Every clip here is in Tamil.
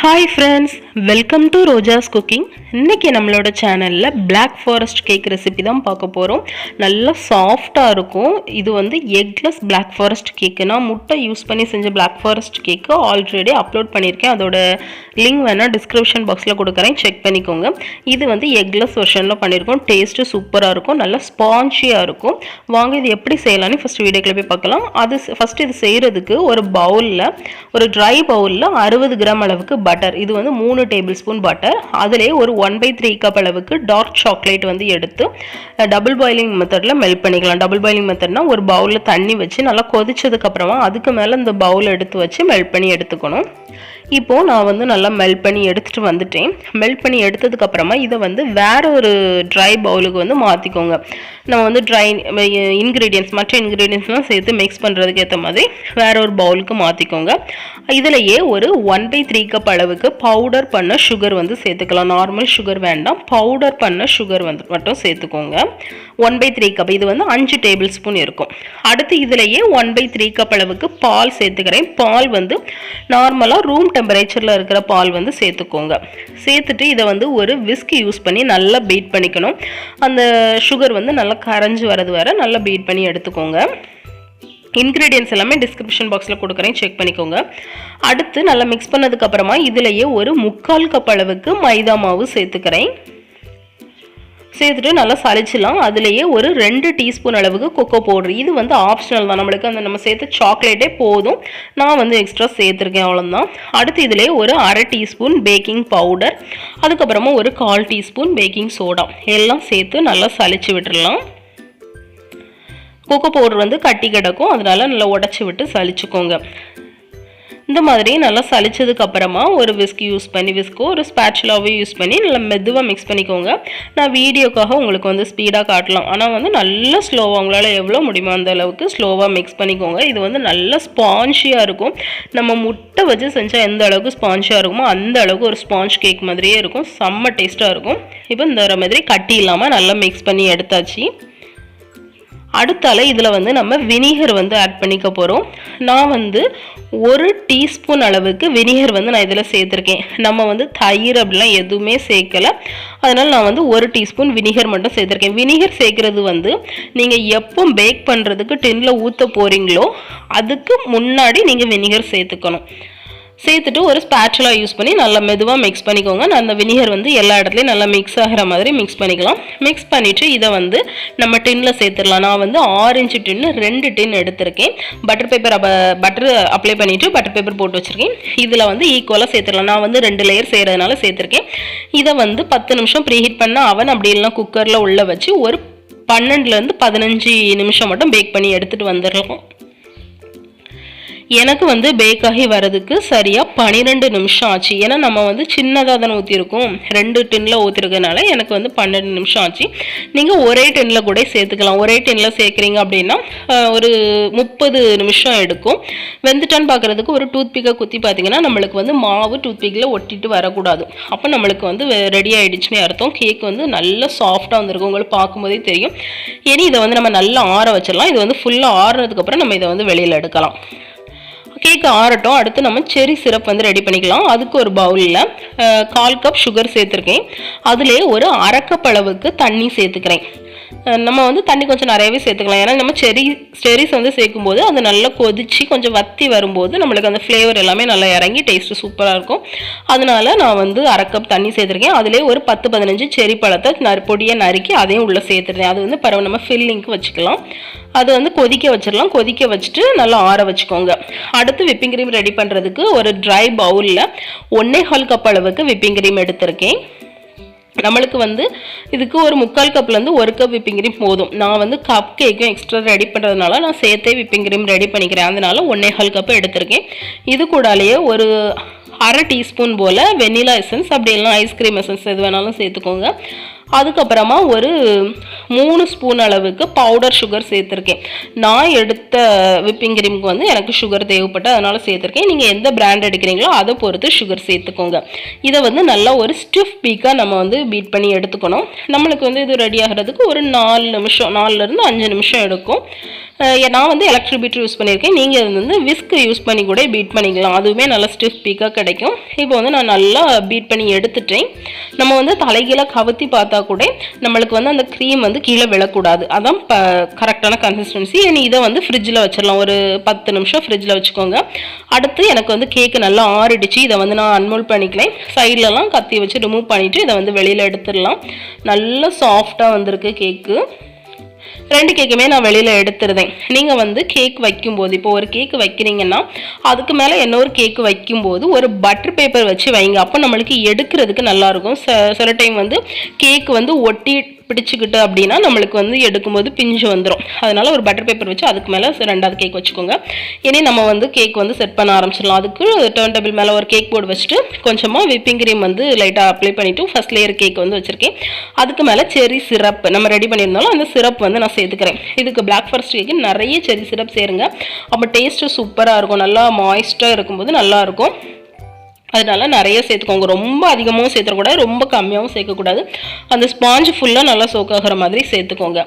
Hi friends, welcome to Rojas cooking. இன்னைக்கு நம்மளோட சேனல்ல Black Forest Cake ரெசிபி தான் பார்க்க போறோம். நல்ல சாஃப்ட்டா இருக்கும். இது வந்து Eggless Black Forest Cake. நான் முட்டை யூஸ் பண்ணி செஞ்ச Black Forest Cake already upload பண்ணிருக்கேன். அதோட லிங்க் வேணா டிஸ்கிரிப்ஷன் பாக்ஸ்ல கொடுக்கறேன், செக் பண்ணிக்கோங்க. இது வந்து எக்லெஸ் வெர்ஷன்ல பண்ணிருக்கோம். டேஸ்ட் சூப்பரா இருக்கும். நல்ல ஸ்பாஞ்சியா இருக்கும். வாங்க இது எப்படி செய்யலாம்னு ஃபர்ஸ்ட் வீடியோக்குள்ள போய் பார்க்கலாம். அது ஃபர்ஸ்ட் இது செய்யிறதுக்கு ஒரு பவுல்ல ஒரு dry பவுல்ல 60 கிராம் அளவுக்கு பட்டர், இது வந்து 3 டேபிள் ஸ்பூன் பட்டர், அதிலே ஒரு 1/3 கப் அளவுக்கு டார்க் சாக்லேட் வந்து எடுத்து டபுள் பாயிலிங் மெத்தட்ல மெல்ட் பண்ணிக்கலாம். டபுள் பாயிலிங் மெத்தட்னா ஒரு பவுல்ல தண்ணி வச்சு நல்லா கொதிச்சதுக்கு அப்புறமா அதுக்கு மேல இந்த பவுல் எடுத்து வச்சு மெல்ட் பண்ணி எடுத்துக்கணும். இப்போ நான் வந்து நல்லா மெல்ட் பண்ணி எடுத்துட்டு வந்துட்டேன். மெல்ட் பண்ணி எடுத்ததுக்கு அப்புறமா இதை வந்து வேற ஒரு ட்ரை பவுலுக்கு வந்து மாற்றிக்கோங்க. நம்ம வந்து ட்ரை இன்க்ரீடியன்ஸ் மற்ற இன்க்ரீடியன்ஸ்லாம் சேர்த்து மிக்ஸ் பண்ணுறதுக்கு ஏற்ற மாதிரி வேற ஒரு பவுலுக்கு மாற்றிக்கோங்க. இதிலையே ஒரு 1/3 கப் அளவுக்கு பவுடர் பண்ண சுகர் வந்து சேர்த்துக்கலாம். நார்மல் சுகர் வேண்டாம், பவுடர் பண்ண சுகர் வந்து மட்டும் சேர்த்துக்கோங்க. 1/3 கப், இது வந்து 5 டேபிள் ஸ்பூன் இருக்கும். அடுத்து இதிலையே 1/3 கப் அளவுக்கு பால் சேர்த்துக்கிறேன். பால் வந்து நார்மலாக ரூம் டெம்பரேச்சரில் இருக்கிற பால் வந்து சேர்த்துக்கோங்க. சேர்த்துட்டு இதை வந்து ஒரு விஸ்க் யூஸ் பண்ணி நல்லா பீட் பண்ணிக்கணும். அந்த சுகர் வந்து நல்லா கரைஞ்சி வரது வர நல்லா பீட் பண்ணி எடுத்துக்கோங்க. இன்க்ரீடியன்ஸ் எல்லாமே டிஸ்கிரிப்ஷன் பாக்ஸில் கொடுக்குறேன், செக் பண்ணிக்கோங்க. அடுத்து நல்லா மிக்ஸ் பண்ணதுக்கு அப்புறமா இதிலேயே ஒரு 3/4 கப் அளவுக்கு மைதா மாவு சேர்த்துக்கிறேன். சேர்த்துட்டு நல்லா சளிச்சிடலாம். அதுலேயே ஒரு 2 டீஸ்பூன் அளவுக்கு கொக்கோ பவுடர், இது வந்து ஆப்ஷனல் தான், நம்மளுக்கு அந்த நம்ம சேர்த்து சாக்லேட்டே போதும். நான் வந்து எக்ஸ்ட்ரா சேர்த்துருக்கேன், அவ்வளோதான். அடுத்து இதிலே ஒரு 1/2 டீஸ்பூன் பேக்கிங் பவுடர், அதுக்கப்புறமா ஒரு 1/4 டீஸ்பூன் பேக்கிங் சோடா எல்லாம் சேர்த்து நல்லா சளிச்சு விட்டுடலாம். கொக்கோ பவுடர் வந்து கட்டி கிடக்கும், அதனால நல்லா உடச்சி விட்டு சளிச்சுக்கோங்க. இந்த மாதிரி நல்லா சளிச்சதுக்கு அப்புறமா ஒரு விஸ்க் யூஸ் பண்ணி, விஸ்கோ ஒரு ஸ்பேச்சுலாவே யூஸ் பண்ணி நல்லா மெதுவாக மிக்ஸ் பண்ணிக்கோங்க. நான் வீடியோக்காக உங்களுக்கு வந்து ஸ்பீடாக காட்டலாம், ஆனால் வந்து நல்லா ஸ்லோவாக உங்களால் எவ்வளோ முடியுமோ அந்த அளவுக்கு ஸ்லோவாக மிக்ஸ் பண்ணிக்கோங்க. இது வந்து நல்ல ஸ்பாஞ்சியாக இருக்கும். நம்ம முட்டை வச்சு செஞ்சால் எந்த அளவுக்கு ஸ்பாஞ்சியாக இருக்குமோ அந்த அளவுக்கு ஒரு ஸ்பாஞ்ச் கேக் மாதிரியே இருக்கும். செம்ம டேஸ்ட்டாக இருக்கும். இப்போ இந்த மாதிரி கட்டி இல்லாமல் நல்லா மிக்ஸ் பண்ணி எடுத்தாச்சு. அடுத்தால இதில் வந்து நம்ம வினிகர் வந்து ஆட் பண்ணிக்க போகிறோம். நான் வந்து 1 டீஸ்பூன் அளவுக்கு வினிகர் வந்து நான் இதில் சேர்த்துருக்கேன். நம்ம வந்து தயிர் அப்படிலாம் எதுவுமே சேர்க்கலை, அதனால் நான் வந்து 1 டீஸ்பூன் வினிகர் மட்டும் சேர்த்துருக்கேன். வினிகர் சேர்க்குறது வந்து நீங்கள் எப்போ பேக் பண்ணுறதுக்கு டின்னில் ஊற்ற போகிறீங்களோ அதுக்கு முன்னாடி நீங்கள் வினிகர் சேர்த்துக்கணும். சேர்த்துட்டு ஒரு ஸ்பேச்சுலா யூஸ் பண்ணி நல்லா மெதுவாக மிக்ஸ் பண்ணிக்கோங்க. நான் அந்த வினிகர் வந்து எல்லா இடத்துலையும் நல்லா மிக்ஸ் ஆகிற மாதிரி மிக்ஸ் பண்ணிக்கலாம். மிக்ஸ் பண்ணிவிட்டு இதை வந்து நம்ம டின்னில் சேர்த்துடலாம். நான் வந்து 6 இன்ச்சு டின்னு 2 டின் எடுத்திருக்கேன். பட்டர் அப்ளை பண்ணிவிட்டு பட்டர் பேப்பர் போட்டு வச்சுருக்கேன். இதில் வந்து ஈக்குவலாக சேர்த்துடலாம். நான் வந்து 2 லேயர் செய்கிறதுனால சேர்த்துருக்கேன். இதை வந்து 10 நிமிஷம் ப்ரீஹீட் பண்ண அவன் அப்படி இல்லைனா குக்கரில் உள்ளே வச்சு ஒரு 12லேருந்து 15 நிமிஷம் மட்டும் பேக் பண்ணி எடுத்துகிட்டு வந்துடலாம். எனக்கு வந்து பேக் ஆகி வரதுக்கு சரியாக 12 நிமிஷம் ஆச்சு. ஏன்னா நம்ம வந்து சின்னதாக தானே ஊற்றிருக்கோம், 2 டின்னில் ஊற்றிருக்கனால எனக்கு வந்து 12 நிமிஷம் ஆச்சு. நீங்கள் ஒரே டின்னில் கூட சேர்த்துக்கலாம். ஒரே டின்னில் சேர்க்குறீங்க அப்படின்னா ஒரு 30 நிமிஷம் எடுக்கும். வெந்துட்டான்னு பார்க்குறதுக்கு ஒரு டூத்பிக்கை குத்தி பார்த்தீங்கன்னா நம்மளுக்கு வந்து மாவு டூத்பிக்கில் ஒட்டிட்டு வரக்கூடாது. அப்போ நம்மளுக்கு வந்து ரெடி ஆகிடுச்சுன்னு அர்த்தம். கேக் வந்து நல்லா சாஃப்டாக வந்துருக்கும், உங்களுக்கு பார்க்கும்போதே தெரியும். இனி இதை வந்து நம்ம நல்லா ஆற வச்சிடலாம். இது வந்து ஃபுல்லாக ஆறுனதுக்கப்புறம் நம்ம இதை வந்து வெளியில் எடுக்கலாம். கேக்கு ஆறட்டும். அடுத்து நம்ம செரி சிரப் வந்து ரெடி பண்ணிக்கலாம். அதுக்கு ஒரு பவுலில் 1/4 கப் சுகர் சேர்த்துருக்கேன். அதிலே ஒரு 1/2 கப் அளவுக்கு தண்ணி சேர்த்துக்கிறேன். நம்ம வந்து தண்ணி கொஞ்சம் நிறையவே சேர்த்துக்கலாம். ஏன்னா நம்ம செரிஸ் வந்து சேர்க்கும்போது அது நல்லா கொதிச்சு கொஞ்சம் வத்தி வரும்போது நம்மளுக்கு அந்த ஃப்ளேவர் எல்லாமே நல்லா இறங்கி டேஸ்ட்டு சூப்பராக இருக்கும். அதனால நான் வந்து 1/2 கப் தண்ணி சேர்த்துருக்கேன். அதிலே ஒரு 10-15 செரி பழத்தை பொடியை நறுக்கி அதையும் உள்ளே சேர்த்துருக்கேன். அது வந்து பரவாயில்ல, நம்ம ஃபில்லிங்க்கு வச்சுக்கலாம். அது வந்து கொதிக்க வச்சிடலாம். கொதிக்க வச்சுட்டு நல்லா ஆற வச்சுக்கோங்க. அடுத்து விப்பிங் க்ரீம் ரெடி பண்ணுறதுக்கு ஒரு ட்ரை பவுலில் 1/4 கப் அளவுக்கு விப்பிங் க்ரீம் எடுத்திருக்கேன். நம்மளுக்கு வந்து இதுக்கு ஒரு 3/4 கப்லேருந்து 1 கப் விப்பிங் க்ரீம் போதும். நான் வந்து கப் கேக்கும் எக்ஸ்ட்ரா ரெடி பண்ணுறதுனால நான் சேர்த்தே விப்பிங் க்ரீம் ரெடி பண்ணிக்கிறேன். அதனால 1/4 கப் எடுத்திருக்கேன். இது கூடாலேயே ஒரு 1/2 டீஸ்பூன் போல் வெனிலா எசன்ஸ், அப்படி இல்லைனா ஐஸ்கிரீம் எசன்ஸ் எது வேணாலும் சேர்த்துக்கோங்க. அதுக்கப்புறமா ஒரு 3 ஸ்பூன் அளவுக்கு பவுடர் சுகர் சேர்த்துருக்கேன். நான் எடுத்த விப்பிங் க்ரீமுக்கு வந்து எனக்கு சுகர் தேவைப்பட்டு அதனால் சேர்த்துருக்கேன். நீங்கள் எந்த பிராண்ட் எடுக்கிறீங்களோ அதை பொறுத்து சுகர் சேர்த்துக்கோங்க. இதை வந்து நல்லா ஒரு ஸ்டிஃப் பீக்காக நம்ம வந்து பீட் பண்ணி எடுத்துக்கணும். நம்மளுக்கு வந்து இது ரெடி ஆகிறதுக்கு ஒரு 4 நிமிஷம், 4லேருந்து 5 நிமிஷம் எடுக்கும். நான் வந்து எலக்ட்ரிக் பீட்டர் யூஸ் பண்ணியிருக்கேன். நீங்கள் வந்து விஸ்க் யூஸ் பண்ணி கூட பீட் பண்ணிக்கலாம், அதுவுமே நல்லா ஸ்டிஃப் பீக்காக கிடைக்கும். இப்போ வந்து நான் நல்லா பீட் பண்ணி எடுத்துட்டேன். நம்ம வந்து தலைகீழ கவுத்தி பார்த்தா கூட நம்மளுக்கு வந்து அந்த க்ரீம் வந்து கீழே விழக்கூடாது, அதான் கரெக்டான கன்சிஸ்டன்சி. இதை வந்து ஃப்ரிட்ஜில் வச்சிடலாம், ஒரு 10 நிமிஷம் ஃப்ரிட்ஜில் வச்சுக்கோங்க. அடுத்து எனக்கு வந்து கேக்கு நல்லா ஆறிடுச்சு. இதை வந்து நான் அன்மோல்ட் பண்ணிக்கலாம். சைட்லலாம் கத்தி வச்சு ரிமூவ் பண்ணிவிட்டு இதை வந்து வெளியில் எடுத்துடலாம். நல்லா சாஃப்டாக வந்திருக்கு கேக்கு. 2 கேக்குமே நான் வெளியில் எடுத்துருந்தேன். நீங்கள் வந்து கேக் வைக்கும்போது, இப்போ ஒரு கேக்கு வைக்கிறீங்கன்னா அதுக்கு மேலே இன்னொரு கேக்கு வைக்கும்போது ஒரு பட்டர் பேப்பர் வச்சு வைங்க, அப்போ நம்மளுக்கு எடுக்கிறதுக்கு நல்லாயிருக்கும். சில டைம் வந்து கேக்கு வந்து ஒட்டி பிடிச்சிக்கிட்டு அப்படின்னா நம்மளுக்கு வந்து எடுக்கும்போது பிஞ்சு வந்துடும். அதனால ஒரு பட்டர் பேப்பர் வச்சு அதுக்கு மேலே 2வது கேக் வச்சுக்கோங்க. இனி நம்ம வந்து கேக் வந்து செட் பண்ண ஆரம்பிச்சிடலாம். அதுக்கு டர்ன் டேபிள் மேலே ஒரு கேக் போர்டு வச்சுட்டு கொஞ்சமாக விப்பிங் க்ரீம் வந்து லைட்டாக அப்ளை பண்ணிவிட்டு ஃபர்ஸ்ட் லேயர் கேக் வந்து வச்சுருக்கேன். அதுக்கு மேலே செர்ரி சிரப் நம்ம ரெடி பண்ணியிருந்தாலும் அந்த சிரப் வந்து நான் சேர்த்துக்கிறேன். இதுக்கு பிளாக் ஃபாரஸ்ட் கேக்கு நிறைய செர்ரி சிரப் சேருங்க, அப்போ டேஸ்ட்டு சூப்பராக இருக்கும். நல்லா மாய்ஸ்டாக இருக்கும்போது நல்லாயிருக்கும். அதனால நிறைய சேர்த்துக்கோங்க. ரொம்ப அதிகமாகவும் சேர்த்துக்கூடாது, ரொம்ப கம்மியாகவும் சேர்க்கக்கூடாது. அந்த ஸ்பாஞ்சு ஃபுல்லாக நல்லா சோக் ஆகிற மாதிரி சேர்த்துக்கோங்க.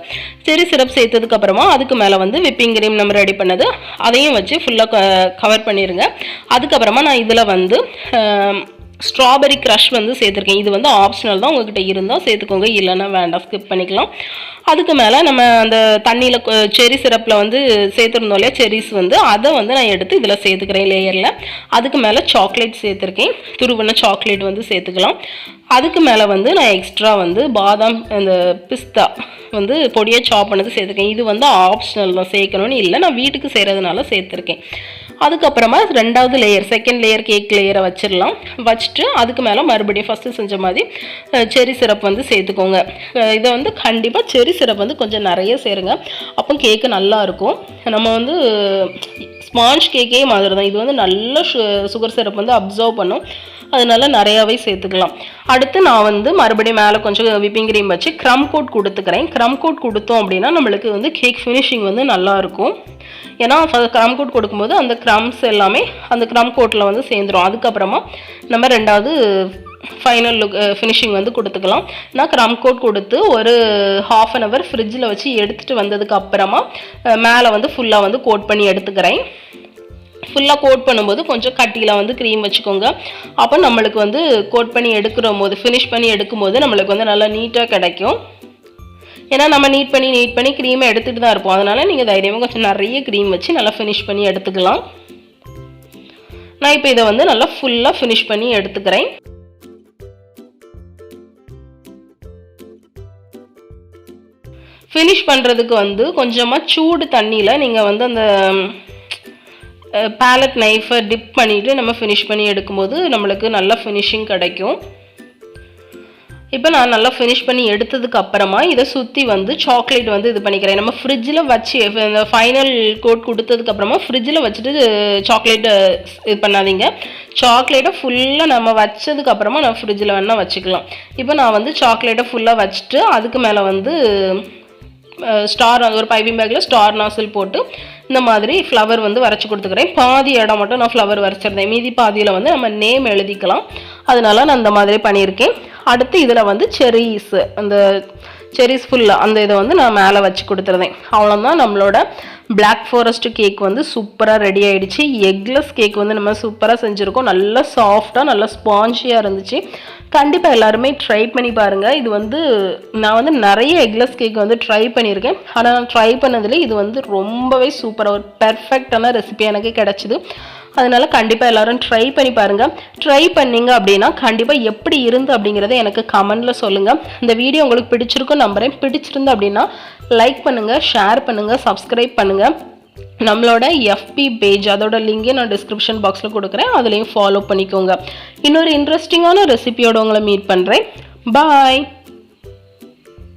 செர்ரி சிரப் சேர்த்ததுக்கப்புறமா அதுக்கு மேலே வந்து விப்பிங் க்ரீம் நம்ம ரெடி பண்ணது அதையும் வச்சு ஃபுல்லாக கவர் பண்ணிடுங்க. அதுக்கப்புறமா நான் இதில் வந்து ஸ்ட்ராபெரி க்ரஷ் வந்து சேர்த்துருக்கேன். இது வந்து ஆப்ஷனல் தான், உங்கள்கிட்ட இருந்தால் சேர்த்துக்கோங்க, இல்லைன்னா வேண்டாம், ஸ்கிப் பண்ணிக்கலாம். அதுக்கு மேலே நம்ம அந்த தண்ணியில் செர்ரி சிரப்பில் வந்து சேர்த்துருந்தோம் இல்லையா செர்ரிஸ் வந்து, அதை வந்து நான் எடுத்து இதில் சேர்த்துக்கிறேன் லேயரில். அதுக்கு மேலே சாக்லேட் சேர்த்துருக்கேன், துருவின சாக்லேட் வந்து சேர்த்துக்கலாம். அதுக்கு மேலே வந்து நான் எக்ஸ்ட்ரா வந்து பாதாம் அந்த பிஸ்தா வந்து பொடியாக சாப் பண்ணது சேர்த்துருக்கேன். இது வந்து ஆப்ஷனல் தான், சேர்க்கணும்னு இல்லை, நான் வீட்டுக்கு செய்கிறதுனால சேர்த்துருக்கேன். அதுக்கப்புறமா 2வது லேயர், செகண்ட் லேயர் கேக் லேயரை வச்சிடலாம். வச்சுட்டு அதுக்கு மேலே மறுபடியும் ஃபஸ்ட்டு செஞ்ச மாதிரி செர்ரி சிரப் வந்து சேர்த்துக்கோங்க. இதை வந்து கண்டிப்பாக செர்ரி சிரப் வந்து கொஞ்சம் நிறைய சேருங்க, அப்போ கேக்கு நல்லாயிருக்கும். நம்ம வந்து ஸ்பாஞ்ச் கேக்கே மாதிரி தான், இது வந்து நல்ல சுகர் சிரப் வந்து அப்சர்வ் பண்ணும், அதனால நிறையாவே சேர்த்துக்கலாம். அடுத்து நான் வந்து மறுபடியும் மேலே கொஞ்சம் விப்பிங் க்ரீம் வச்சு க்ரம் கோட் கொடுத்துக்கிறேன். க்ரம் கோட் கொடுத்தோம் அப்படின்னா நம்மளுக்கு வந்து கேக் ஃபினிஷிங் வந்து நல்லாயிருக்கும். ஏன்னா க்ரம் கோட் கொடுக்கும்போது அந்த க்ரம்ஸ் எல்லாமே அந்த க்ரம் கோட்டில் வந்து சேர்ந்துடும். அதுக்கப்புறமா நம்ம 2வது ஃபைனல் லுக் ஃபினிஷிங் வந்து கொடுத்துக்கலாம். நான் க்ரம் கோட் கொடுத்து ஒரு 1/2 an hour ஃப்ரிட்ஜில் வச்சு எடுத்துகிட்டு வந்ததுக்கு அப்புறமா மேலே வந்து ஃபுல்லாக வந்து கோட் பண்ணி எடுத்துக்கிறேன். ஃபுல்லாக கோட் பண்ணும்போது கொஞ்சம் கட்டியில் வந்து க்ரீம் வச்சுக்கோங்க, அப்போ நம்மளுக்கு வந்து கோட் பண்ணி எடுக்கிற போது ஃபினிஷ் பண்ணி எடுக்கும்போது நம்மளுக்கு வந்து நல்லா நீட்டாக கிடைக்கும். ஏன்னா நம்ம நீட் பண்ணி க்ரீமை எடுத்துகிட்டு தான் இருப்போம், அதனால் நீங்கள் தைரியமாக கொஞ்சம் நிறைய க்ரீம் வச்சு நல்லா ஃபினிஷ் பண்ணி எடுத்துக்கலாம். நான் இப்போ இதை வந்து நல்லா ஃபுல்லாக ஃபினிஷ் பண்ணி எடுத்துக்கிறேன். ஃபினிஷ் பண்ணுறதுக்கு வந்து கொஞ்சமாக சூடு தண்ணியில் நீங்கள் வந்து அந்த பேலட் நைஃபை டிப் பண்ணிவிட்டு நம்ம ஃபினிஷ் பண்ணி எடுக்கும்போது நம்மளுக்கு நல்லா ஃபினிஷிங் கிடைக்கும். இப்போ நான் நல்லா ஃபினிஷ் பண்ணி எடுத்ததுக்கு அப்புறமா இதை சுற்றி வந்து சாக்லேட் வந்து இது பண்ணிக்கிறேன். நம்ம ஃப்ரிட்ஜில் வச்சு இந்த ஃபைனல் கோட் கொடுத்ததுக்கப்புறமா ஃப்ரிட்ஜில் வச்சுட்டு சாக்லேட்டை இது பண்ணாதீங்க. சாக்லேட்டை ஃபுல்லாக நம்ம வச்சதுக்கப்புறமா நான் ஃப்ரிட்ஜில் வேணால் வச்சுக்கலாம். இப்போ நான் வந்து சாக்லேட்டை ஃபுல்லாக வச்சுட்டு அதுக்கு மேலே வந்து ஸ்டார் ஒரு பைப்பிங் பேக்கில் ஸ்டார் நாசில் போட்டு இந்த மாதிரி ஃப்ளவர் வந்து வரைச்சி கொடுத்துக்கிறேன். பாதி இடம் மட்டும் நான் ஃப்ளவர் வரைச்சிருந்தேன், மீதி பாதியில் வந்து நம்ம நேம் எழுதிக்கலாம், அதனால நான் இந்த மாதிரி பண்ணியிருக்கேன். அடுத்து இதில் வந்து செர்ரீஸ், அந்த செர்ரீஸ் ஃபுல்லாக அந்த இதை வந்து நான் மேலே வச்சு கொடுத்துருந்தேன். அவ்வளோதான், நம்மளோட பிளாக் ஃபாரஸ்ட் கேக் வந்து சூப்பராக ரெடி ஆகிடுச்சு. எக்லெஸ் கேக் வந்து நம்ம சூப்பராக செஞ்சுருக்கோம், நல்லா சாஃப்டாக நல்லா ஸ்பாஞ்சியாக இருந்துச்சு. கண்டிப்பாக எல்லாருமே ட்ரை பண்ணி பாருங்கள். இது வந்து நான் வந்து நிறைய எக்லெஸ் கேக் வந்து ட்ரை பண்ணியிருக்கேன், ஆனால் நான் ட்ரை பண்ணதில் இது வந்து ரொம்பவே சூப்பராக ஒரு பெர்ஃபெக்டான ரெசிபி எனக்கு கிடச்சிது. அதனால் கண்டிப்பாக எல்லோரும் ட்ரை பண்ணி பாருங்கள். ட்ரை பண்ணிங்க அப்படின்னா கண்டிப்பாக எப்படி இருந்து அப்படிங்கிறத எனக்கு கமெண்டில் சொல்லுங்கள். இந்த வீடியோ உங்களுக்கு பிடிச்சிருக்கும் நம்புகிறேன். பிடிச்சிருந்து அப்படின்னா லைக் பண்ணுங்கள், ஷேர் பண்ணுங்கள், சப்ஸ்கிரைப் பண்ணுங்கள். நம்மளோட எஃபி பேஜ் அதோட லிங்கே நான் டிஸ்கிரிப்ஷன் பாக்ஸில் கொடுக்குறேன், அதுலேயும் ஃபாலோ பண்ணிக்கோங்க. இன்னொரு இன்ட்ரெஸ்டிங்கான ரெசிபியோட உங்களை மீட் பண்ணுறேன். பாய்.